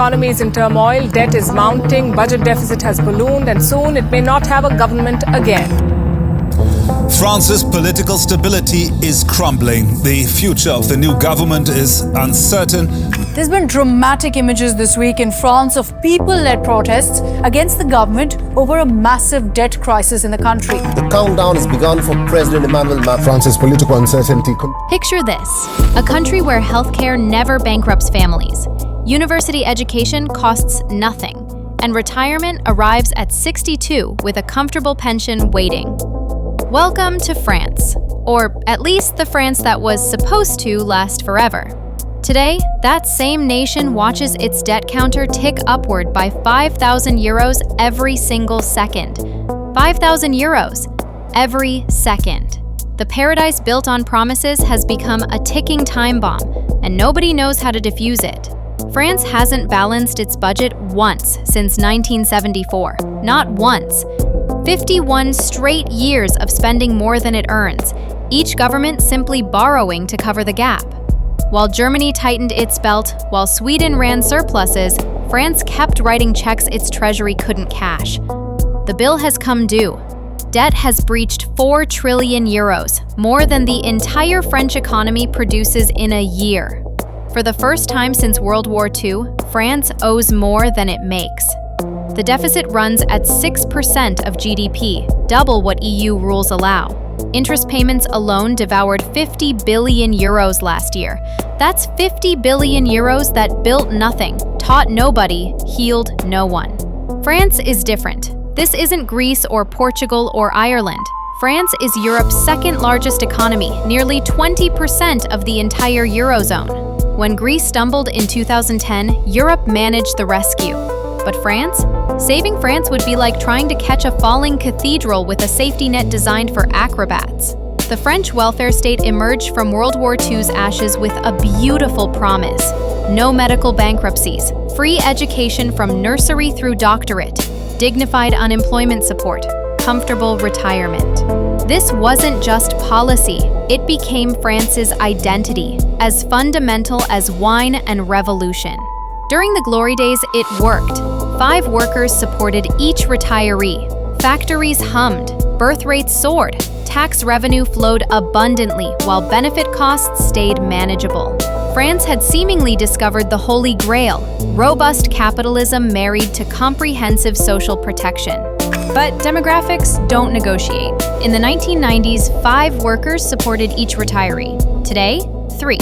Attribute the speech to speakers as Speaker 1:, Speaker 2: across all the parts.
Speaker 1: economy is in turmoil, debt is mounting, budget deficit has ballooned, and soon it may not have a government again.
Speaker 2: France's political stability is crumbling. The future of the new government is uncertain.
Speaker 3: There's been dramatic images this week in France of people-led protests against the government over a massive debt crisis in the country.
Speaker 4: The countdown has begun for President Emmanuel Macron. France's political uncertainty.
Speaker 5: Picture this: a country where healthcare never bankrupts families, university education costs nothing, and retirement arrives at 62 with a comfortable pension waiting. Welcome to France, or at least the France that was supposed to last forever. Today, that same nation watches its debt counter tick upward by 5,000 euros every single second. 5,000 euros every second. The paradise built on promises has become a ticking time bomb, and nobody knows how to defuse it. France hasn't balanced its budget once since 1974. Not once. 51 straight years of spending more than it earns, each government simply borrowing to cover the gap. While Germany tightened its belt, while Sweden ran surpluses, France kept writing checks its treasury couldn't cash. The bill has come due. Debt has breached 4 trillion euros, more than the entire French economy produces in a year. For the first time since World War II, France owes more than it makes. The deficit runs at 6% of GDP, double what EU rules allow. Interest payments alone devoured 50 billion euros last year. That's 50 billion euros that built nothing, taught nobody, healed no one. France is different. This isn't Greece or Portugal or Ireland. France is Europe's second largest economy, nearly 20% of the entire Eurozone. When Greece stumbled in 2010, Europe managed the rescue. But France? Saving France would be like trying to catch a falling cathedral with a safety net designed for acrobats. The French welfare state emerged from World War II's ashes with a beautiful promise. No medical bankruptcies, free education from nursery through doctorate, dignified unemployment support, comfortable retirement. This wasn't just policy, it became France's identity, as fundamental as wine and revolution. During the glory days, it worked. 5 workers supported each retiree. Factories hummed, birth rates soared, tax revenue flowed abundantly while benefit costs stayed manageable. France had seemingly discovered the holy grail, robust capitalism married to comprehensive social protection. But demographics don't negotiate. In the 1990s, 5 workers supported each retiree. Today, 3.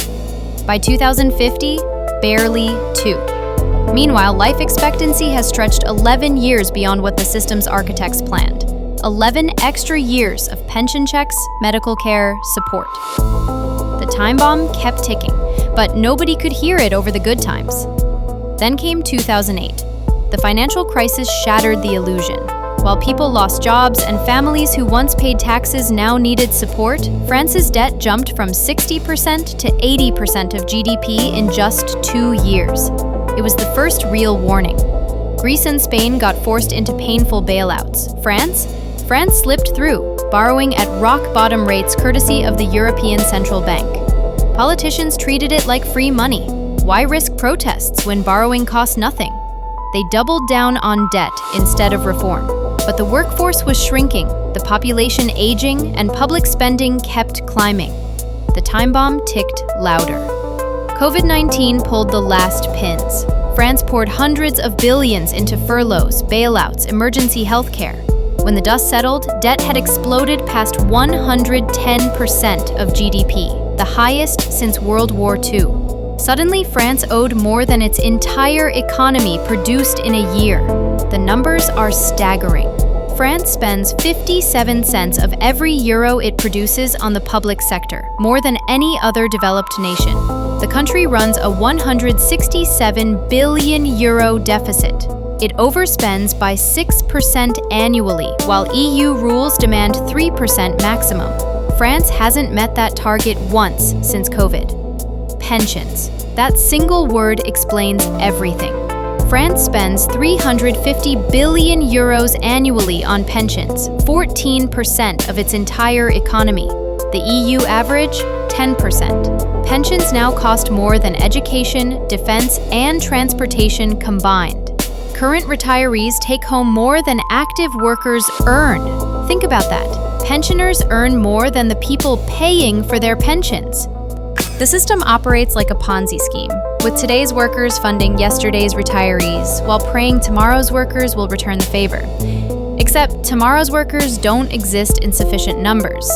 Speaker 5: By 2050, barely 2. Meanwhile, life expectancy has stretched 11 years beyond what the system's architects planned. 11 extra years of pension checks, medical care, support. The time bomb kept ticking, but nobody could hear it over the good times. Then came 2008. The financial crisis shattered the illusion. While people lost jobs and families who once paid taxes now needed support, France's debt jumped from 60% to 80% of GDP in just 2 years. It was the first real warning. Greece and Spain got forced into painful bailouts. France slipped through, borrowing at rock-bottom rates courtesy of the European Central Bank. Politicians treated it like free money. Why risk protests when borrowing costs nothing? They doubled down on debt instead of reform. But the workforce was shrinking, the population aging, and public spending kept climbing. The time bomb ticked louder. COVID-19 pulled the last pins. France poured hundreds of billions into furloughs, bailouts, emergency healthcare. When the dust settled, debt had exploded past 110% of GDP, the highest since World War II. Suddenly, France owed more than its entire economy produced in a year. The numbers are staggering. France spends 57 cents of every euro it produces on the public sector, more than any other developed nation. The country runs a 167 billion euro deficit. It overspends by 6% annually, while EU rules demand 3% maximum. France hasn't met that target once since COVID. Pensions. That single word explains everything. France spends 350 billion euros annually on pensions, 14% of its entire economy. The EU average, 10%. Pensions now cost more than education, defense, and transportation combined. Current retirees take home more than active workers earn. Think about that. Pensioners earn more than the people paying for their pensions. The system operates like a Ponzi scheme, with today's workers funding yesterday's retirees, while praying tomorrow's workers will return the favor. Except tomorrow's workers don't exist in sufficient numbers.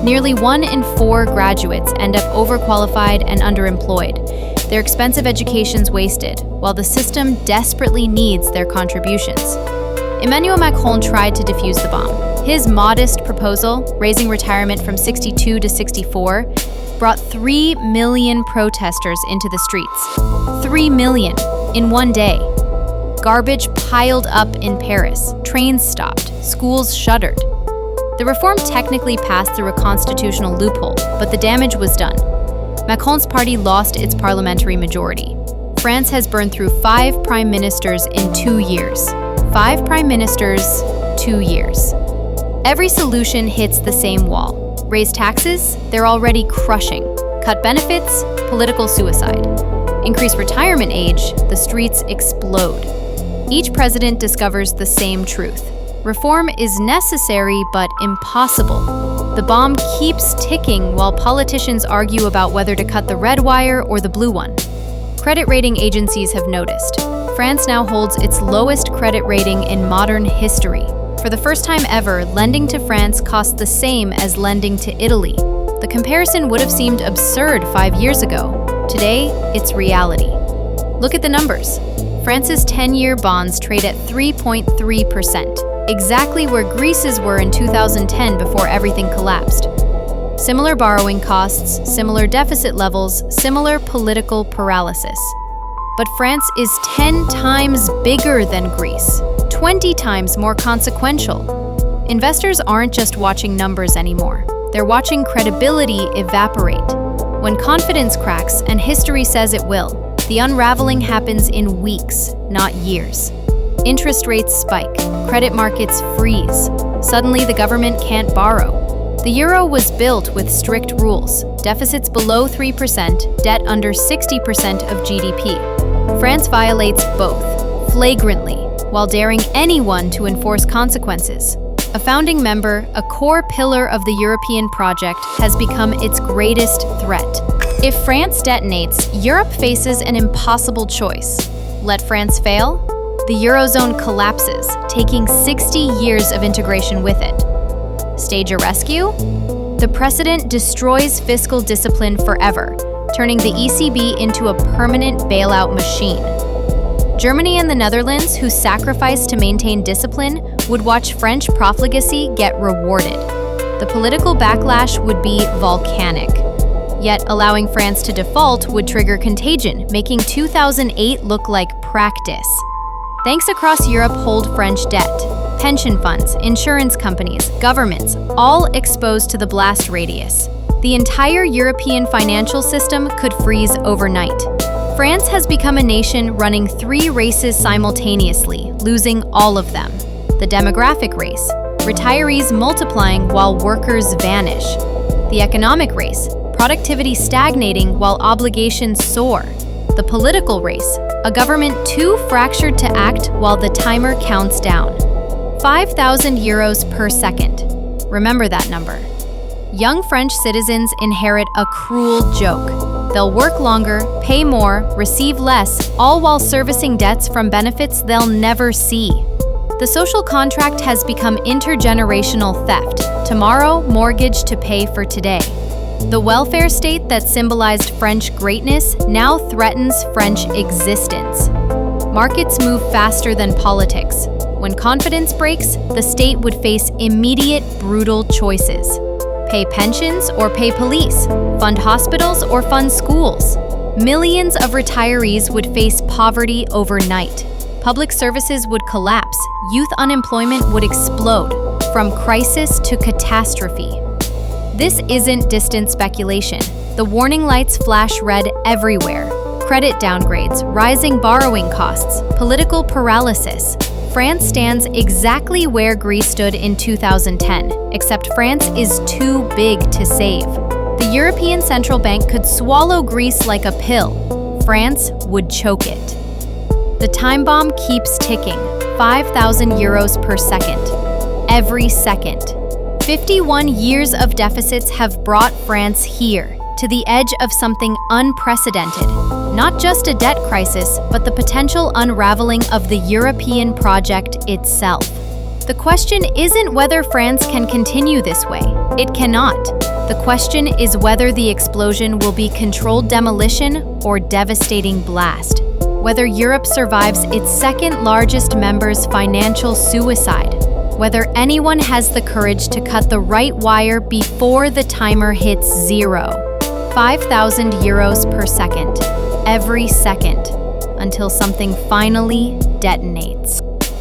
Speaker 5: Nearly 1 in 4 graduates end up overqualified and underemployed. Their expensive education's wasted, while the system desperately needs their contributions. Emmanuel Macron tried to defuse the bomb. His modest proposal, raising retirement from 62 to 64, brought 3 million protesters into the streets. 3 million in one day. Garbage piled up in Paris, trains stopped, schools shuttered. The reform technically passed through a constitutional loophole, but the damage was done. Macron's party lost its parliamentary majority. France has burned through 5 prime ministers in 2 years. 5 prime ministers, 2 years. Every solution hits the same wall. Raise taxes? They're already crushing. Cut benefits? Political suicide. Increase retirement age? The streets explode. Each president discovers the same truth. Reform is necessary but impossible. The bomb keeps ticking while politicians argue about whether to cut the red wire or the blue one. Credit rating agencies have noticed. France now holds its lowest credit rating in modern history. For the first time ever, lending to France costs the same as lending to Italy. The comparison would have seemed absurd 5 years ago. Today, it's reality. Look at the numbers. France's 10-year bonds trade at 3.3%, exactly where Greece's were in 2010 before everything collapsed. Similar borrowing costs, similar deficit levels, similar political paralysis. But France is 10 times bigger than Greece, 20 times more consequential. Investors aren't just watching numbers anymore. They're watching credibility evaporate. When confidence cracks, and history says it will, the unraveling happens in weeks, not years. Interest rates spike, credit markets freeze. Suddenly, the government can't borrow. The euro was built with strict rules, deficits below 3%, debt under 60% of GDP. France violates both, flagrantly, while daring anyone to enforce consequences. A founding member, a core pillar of the European project, has become its greatest threat. If France detonates, Europe faces an impossible choice. Let France fail? The Eurozone collapses, taking 60 years of integration with it. Stage a rescue? The precedent destroys fiscal discipline forever, turning the ECB into a permanent bailout machine. Germany and the Netherlands, who sacrificed to maintain discipline, would watch French profligacy get rewarded. The political backlash would be volcanic. Yet allowing France to default would trigger contagion, making 2008 look like practice. Banks across Europe hold French debt. Pension funds, insurance companies, governments, all exposed to the blast radius. The entire European financial system could freeze overnight. France has become a nation running 3 races simultaneously, losing all of them. The demographic race, retirees multiplying while workers vanish. The economic race, productivity stagnating while obligations soar. The political race, a government too fractured to act while the timer counts down. 5,000 euros per second. Remember that number. Young French citizens inherit a cruel joke. They'll work longer, pay more, receive less, all while servicing debts from benefits they'll never see. The social contract has become intergenerational theft. Tomorrow, mortgage to pay for today. The welfare state that symbolized French greatness now threatens French existence. Markets move faster than politics. When confidence breaks, the state would face immediate, brutal choices. Pay pensions or pay police, fund hospitals or fund schools. Millions of retirees would face poverty overnight. Public services would collapse, youth unemployment would explode, from crisis to catastrophe. This isn't distant speculation. The warning lights flash red everywhere. Credit downgrades, rising borrowing costs, political paralysis. France stands exactly where Greece stood in 2010, except France is too big to save. The European Central Bank could swallow Greece like a pill. France would choke it. The time bomb keeps ticking, 5,000 euros per second. Every second. 51 years of deficits have brought France here, to the edge of something unprecedented. Not just a debt crisis, but the potential unraveling of the European project itself. The question isn't whether France can continue this way. It cannot. The question is whether the explosion will be controlled demolition or devastating blast. Whether Europe survives its second largest member's financial suicide. Whether anyone has the courage to cut the right wire before the timer hits zero. 5,000 euros per second. Every second. Until something finally detonates.